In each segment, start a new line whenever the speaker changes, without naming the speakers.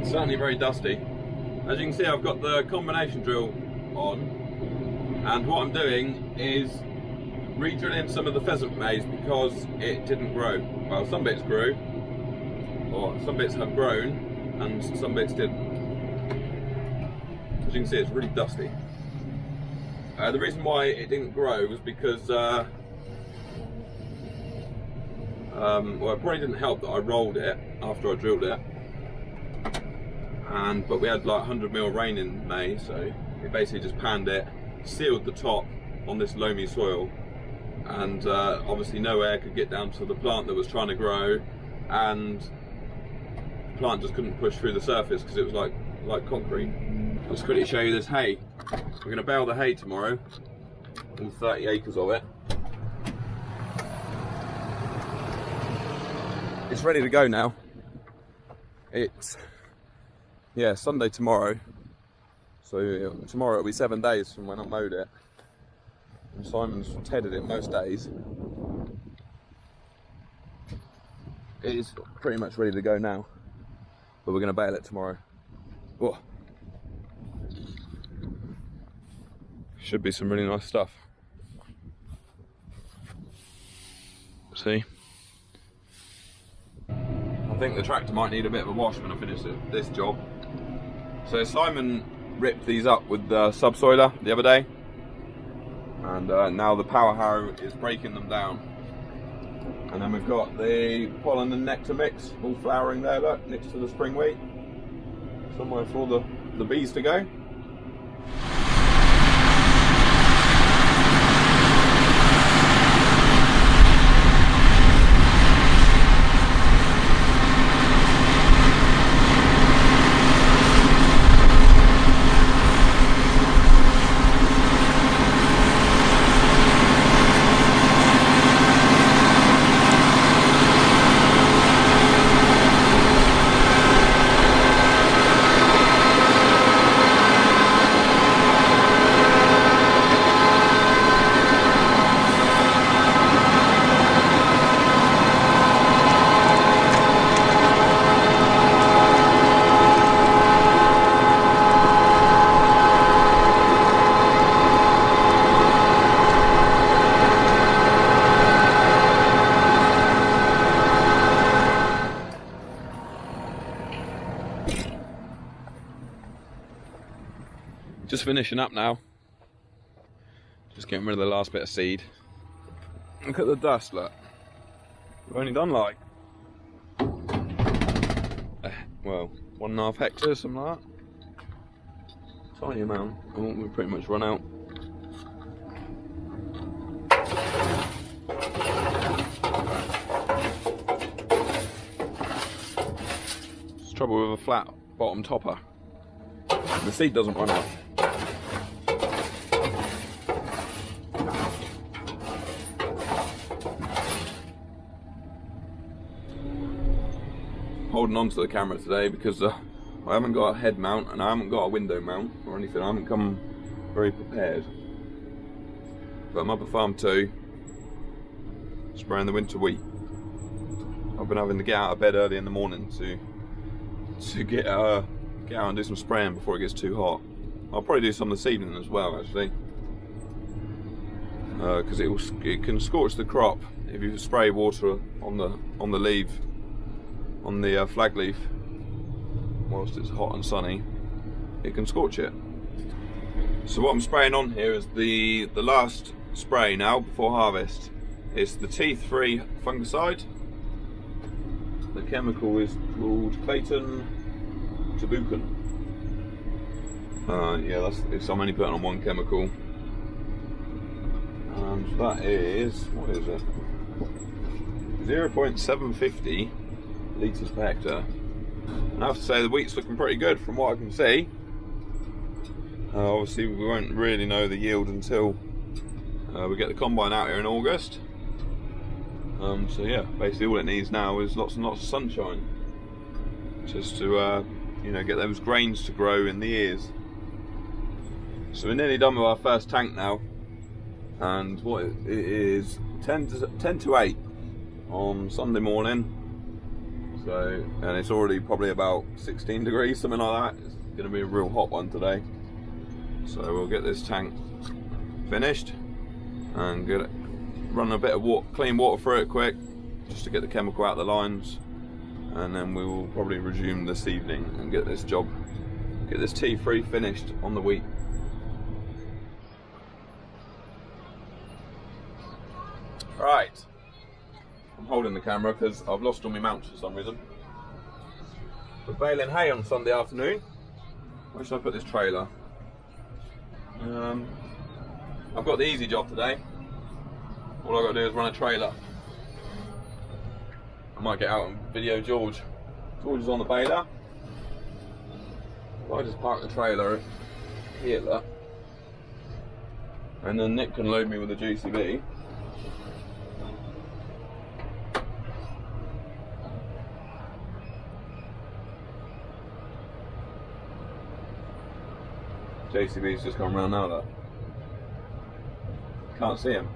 It's certainly very dusty. As you can see, I've got the combination drill on, and what I'm doing is re-drilling some of the pheasant maize because it didn't grow. Well, some bits grew, or some bits have grown, and some bits didn't. As you can see, it's really dusty. The reason why it didn't grow was because, well, it probably didn't help that I rolled it after I drilled it. But we had like 100mm rain in May, so it basically just panned it, sealed the top on this loamy soil, and obviously no air could get down to the plant that was trying to grow, and the plant just couldn't push through the surface because it was like concrete. I'll just quickly show you this hay. We're going to bale the hay tomorrow, all 30 acres of it. It's ready to go now. It's Sunday tomorrow, so tomorrow it'll be 7 days from when I mowed it, and Simon's tedded it most days. It is pretty much ready to go now, but we're going to bale it tomorrow. Whoa. Should be some really nice stuff. See? I think the tractor might need a bit of a wash when I finish this job. So Simon ripped these up with the subsoiler the other day, and now the power harrow is breaking them down. And then we've got the pollen and nectar mix all flowering there, look, next to the spring wheat. Somewhere for all the bees to go. Just finishing up now. Just getting rid of the last bit of seed. Look at the dust, look. We've only done like, well, 1.5 hectares, something like that. Tiny amount. Oh, we've pretty much run out. It's trouble with a flat bottom topper. The seed doesn't run out. Holding on to the camera today because I haven't got a head mount and I haven't got a window mount or anything. I haven't come very prepared. But I'm up at farm 2, spraying the winter wheat. I've been having to get out of bed early in the morning to get out and do some spraying before it gets too hot. I'll probably do some this evening as well, actually, because it can scorch the crop if you spray water on the leaf, on the flag leaf, whilst it's hot and sunny. It can scorch it. So what I'm spraying on here is the last spray now before harvest. It's the teeth-free fungicide. The chemical is called Clayton Tabucan. Yeah, I'm only putting on one chemical. And that is, what is it? 0.750 litres per hectare. And I have to say the wheat's looking pretty good from what I can see. Obviously we won't really know the yield until we get the combine out here in August. So yeah, basically all it needs now is lots and lots of sunshine, just to get those grains to grow in the ears. So we're nearly done with our first tank now, and what it is 10 to 8 on Sunday morning. So, and it's already probably about 16 degrees, something like that. It's going to be a real hot one today. So we'll get this tank finished and get it, run a bit of clean water through it quick, just to get the chemical out of the lines, and then we will probably resume this evening and get this T3 finished on the wheat. Right, I'm holding the camera because I've lost all my mounts for some reason. We're baling hay on Sunday afternoon. Where should I put this trailer? I've got the easy job today. All I've got to do is run a trailer. I might get out and video George. George is on the baler. I just park the trailer here, look. And then Nick can load me with a GCB. JCB's just come around now, look. Can't see him.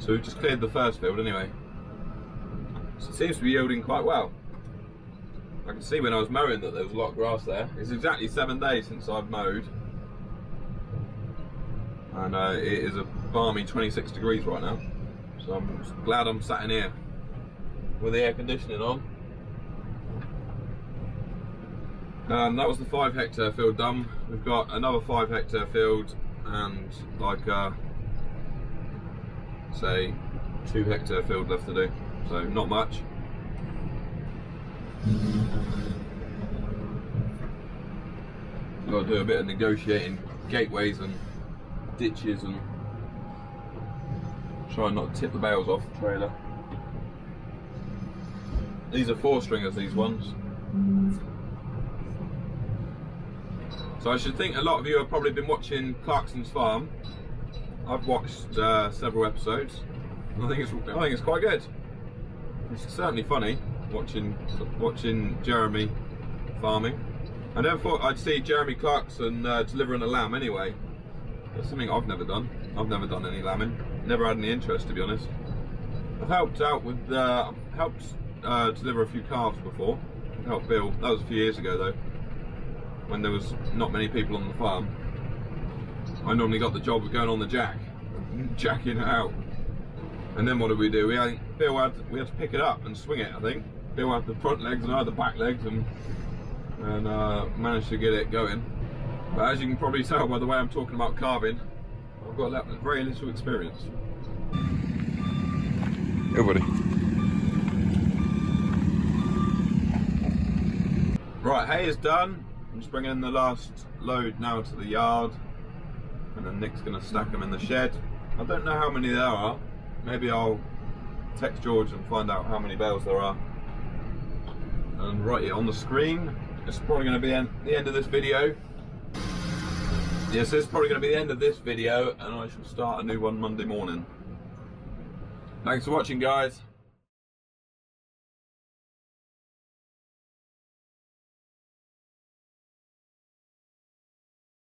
So we've just cleared the first field anyway. So it seems to be yielding quite well. I can see when I was mowing that there was a lot of grass there. It's exactly 7 days since I've mowed. And it is a balmy 26 degrees right now. So I'm glad I'm sat in here with the air conditioning on. That was the 5 hectare field done. We've got another 5 hectare field and like say 2 hectare field left to do, so not much. Got to do a bit of negotiating gateways and ditches and try not to tip the bales off the trailer. These are 4 stringers, these ones. So I should think a lot of you have probably been watching Clarkson's farm. I've watched several episodes. I think it's quite good. It's certainly funny watching Jeremy farming. I never thought I'd see Jeremy Clarkson delivering a lamb anyway. That's something I've never done. I've never done any lambing. Never had any interest, to be honest. I've helped out with deliver a few calves before. I've helped Bill. That was a few years ago though, when there was not many people on the farm. I normally got the job of going on the jack, jacking it out. And then what did we do? We had to pick it up and swing it, I think. Bill had the front legs and I had the back legs and managed to get it going. But as you can probably tell by the way I'm talking about carving, I've got very little experience. Hey buddy. Right, hay is done. I'm just bringing in the last load now to the yard. And then Nick's going to stack them in the shed. I don't know how many there are. maybe I'll text George and find out how many bales there are and write it on the screen. It's probably going to be the end of this video. Yes, this is probably going to be the end of this video, and I shall start a new one Monday morning. Thanks for watching, guys.